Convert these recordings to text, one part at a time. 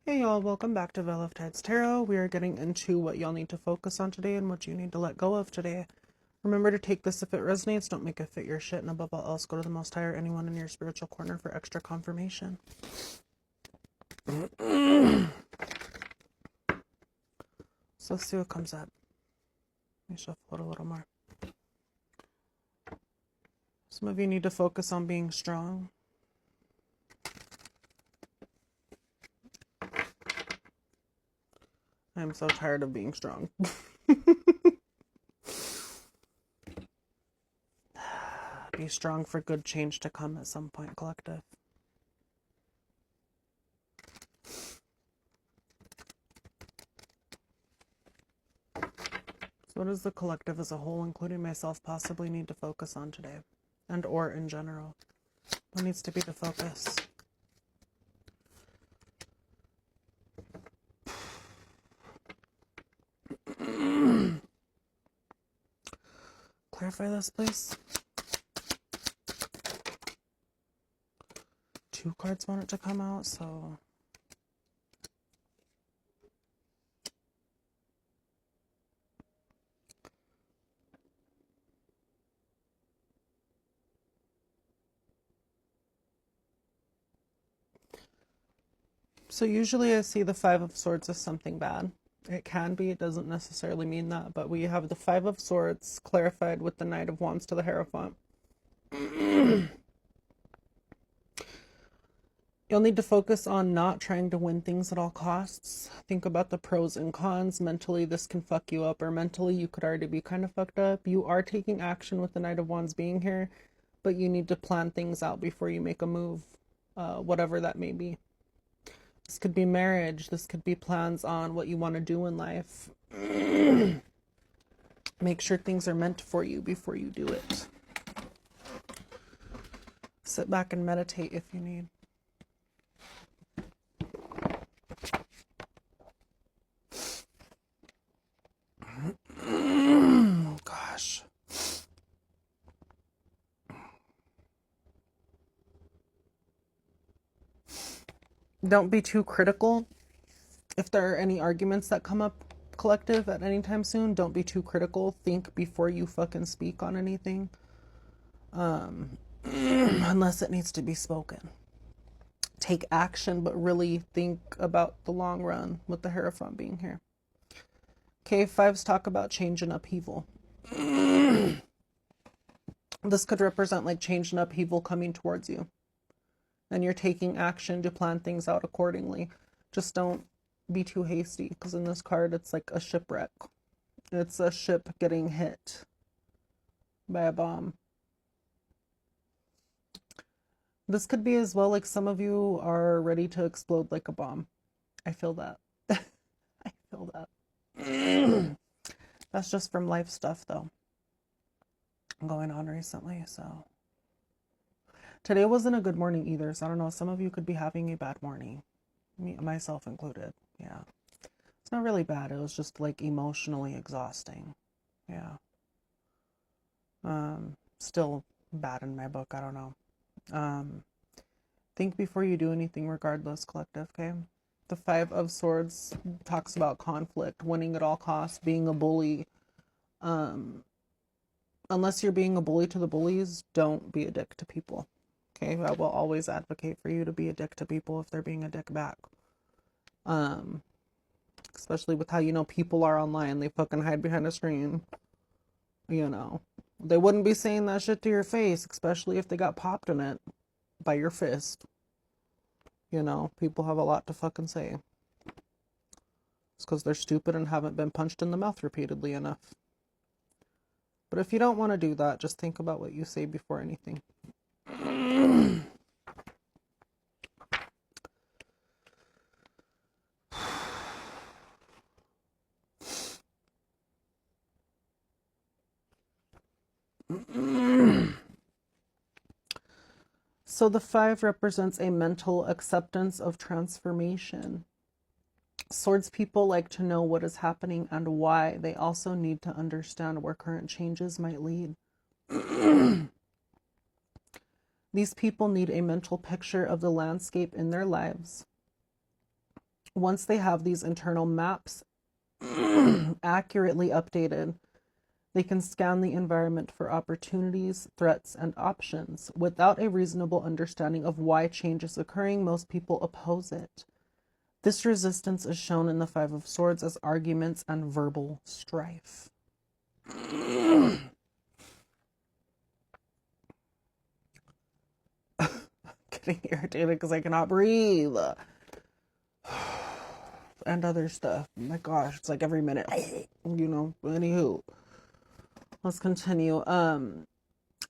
Hey y'all, welcome back to Veil of Tides Tarot. We are getting into what y'all need to focus on today and what you need to let go of today. Remember to take this if it resonates, don't make it fit your shit, and above all else, go to the Most High or anyone in your spiritual corner for extra confirmation. So let's see what comes up. Let me shuffle it a little more. Some of you need to focus on being strong. I'm so tired of being strong. Be strong for good change to come at some point, collective. So what does the collective as a whole, including myself, possibly need to focus on today? And or in general? What needs to be the focus? Clarify this, please. 2 cards want it to come out, so... So usually I see the 5 of Swords as something bad. It can be, it doesn't necessarily mean that, but we have the 5 of Swords clarified with the Knight of Wands to the Hierophant. You'll need to focus on not trying to win things at all costs. Think about the pros and cons. Mentally, this can fuck you up, or mentally, you could already be kind of fucked up. You are taking action with the Knight of Wands being here, but you need to plan things out before you make a move, whatever that may be. This could be marriage. This could be plans on what you want to do in life. Make sure things are meant for you before you do it. Sit back and meditate if you need. Gosh. Don't be too critical. If there are any arguments that come up, collective, at any time soon, don't be too critical. Think before you fucking speak on anything. Unless it needs to be spoken. Take action, but really think about the long run with the Hierophant being here. Okay, 5s talk about change and upheaval. This could represent like change and upheaval coming towards you. And you're taking action to plan things out accordingly. Just don't be too hasty, because in this card it's like a shipwreck. It's a ship getting hit by a bomb. This could be as well like some of you are ready to explode like a bomb. I feel that. I feel that. That's just from life stuff though going on recently, so today wasn't a good morning either, so I don't know, some of you could be having a bad morning, myself included. Yeah, it's not really bad, it was just like emotionally exhausting. Yeah, still bad in my book, I don't know. Think before you do anything regardless, collective. Okay, the 5 of Swords talks about conflict, winning at all costs, being a bully. Unless you're being a bully to the bullies, don't be a dick to people. Okay, I will always advocate for you to be a dick to people if they're being a dick back. Especially with how, you know, people are online. They fucking hide behind a screen. You know, they wouldn't be saying that shit to your face, especially if they got popped in it by your fist. You know, people have a lot to fucking say. It's because they're stupid and haven't been punched in the mouth repeatedly enough. But if you don't want to do that, just think about what you say before anything. So the 5 represents a mental acceptance of transformation. Swords people like to know what is happening and why. They also need to understand where current changes might lead. These people need a mental picture of the landscape in their lives, Once they have these internal maps accurately updated, they can scan the environment for opportunities, threats, and options. Without a reasonable understanding of why change is occurring, most people oppose it. This resistance is shown in the Five of Swords as arguments and verbal strife. Getting irritated because I cannot breathe. And other stuff. My gosh, it's like every minute. Anywho. Let's continue.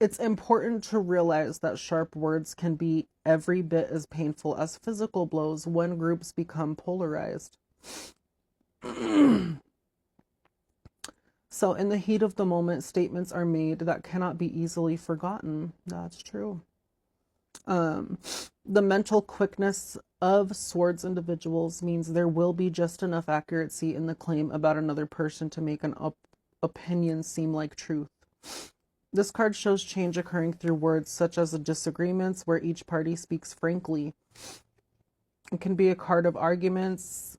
It's important to realize that sharp words can be every bit as painful as physical blows when groups become polarized. So in the heat of the moment, statements are made that cannot be easily forgotten. That's true. The mental quickness of Swords individuals means there will be just enough accuracy in the claim about another person to make an opinion seem like truth. This card shows change occurring through words such as disagreements where each party speaks frankly. It can be a card of arguments.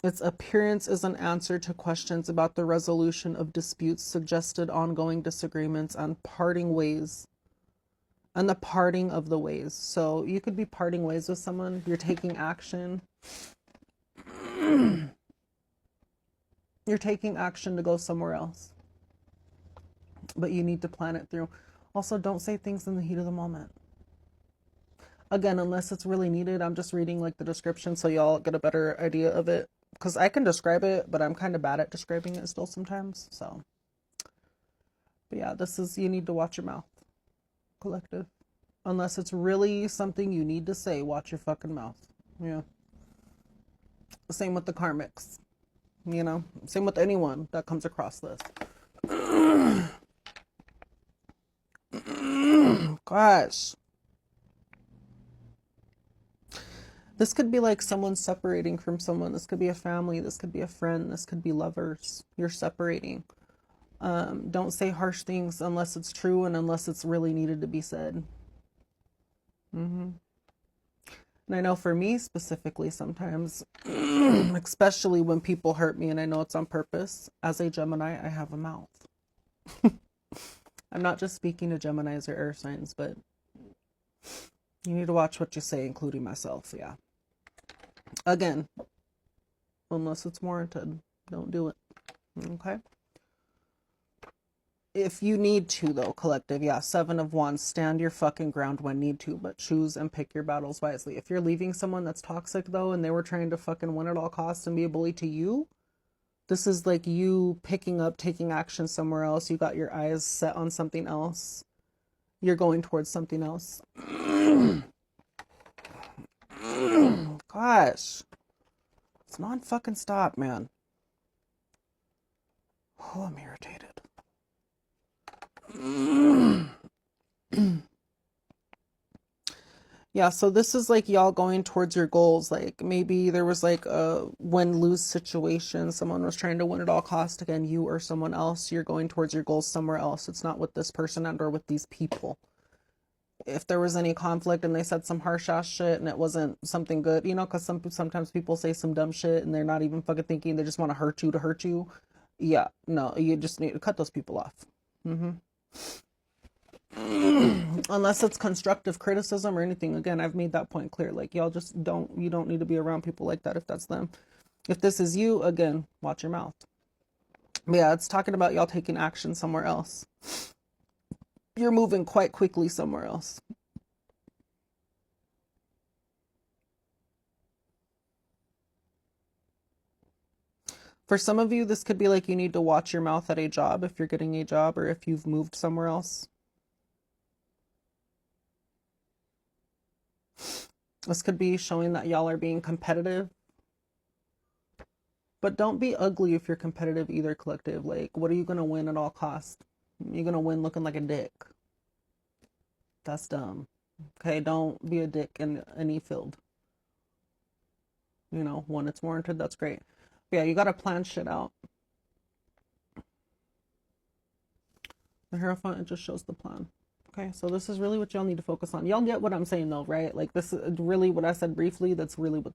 Its appearance is an answer to questions about the resolution of disputes, suggested ongoing disagreements, and parting ways. And the parting of the ways. So you could be parting ways with someone. You're taking action. You're taking action to go somewhere else. But you need to plan it through. Also, don't say things in the heat of the moment. Again, unless it's really needed. I'm just reading like the description so y'all get a better idea of it. Because I can describe it, but I'm kind of bad at describing it still sometimes. So, but yeah, you need to watch your mouth. Collective. Unless it's really something you need to say, watch your fucking mouth. Yeah. Same with the karmics. Same with anyone that comes across this. Gosh. This could be like someone separating from someone. This could be a family. This could be a friend. This could be lovers. You're separating. Don't say harsh things unless it's true and unless it's really needed to be said. And I know for me specifically sometimes, especially when people hurt me and I know it's on purpose, as a Gemini, I have a mouth. I'm not just speaking to Geminis or air signs, but you need to watch what you say, including myself. Yeah. Again, unless it's warranted, don't do it. Okay. If you need to, though, collective, yeah, Seven of Wands, stand your fucking ground when need to, but choose and pick your battles wisely. If you're leaving someone that's toxic, though, and they were trying to fucking win at all costs and be a bully to you, this is like you picking up, taking action somewhere else. You got your eyes set on something else. You're going towards something else. Gosh. It's non-fucking stop, man. Oh, I'm irritated. Yeah, so this is like y'all going towards your goals. Like maybe there was like a win-lose situation. Someone was trying to win at all cost. Again, you or someone else. You're going towards your goals somewhere else. It's not with this person and or with these people. If there was any conflict and they said some harsh ass shit and it wasn't something good, because sometimes people say some dumb shit and they're not even fucking thinking. They just want to hurt you. Yeah, no, you just need to cut those people off. Unless it's constructive criticism or anything. Again, I've made that point clear. Like, y'all just you don't need to be around people like that if that's them. If this is you, again, watch your mouth. But yeah, it's talking about y'all taking action somewhere else. You're moving quite quickly somewhere else. For some of you, this could be like you need to watch your mouth at a job if you're getting a job or if you've moved somewhere else. This could be showing that y'all are being competitive. But don't be ugly if you're competitive either, collective. Like, what are you going to win at all costs? You're going to win looking like a dick. That's dumb. Okay, don't be a dick in any field. When it's warranted, that's great. But yeah, you got to plan shit out. The Hierophant, it just shows the plan. Okay, so this is really what y'all need to focus on. Y'all get what I'm saying though, right? Like, this is really what I said briefly. That's really what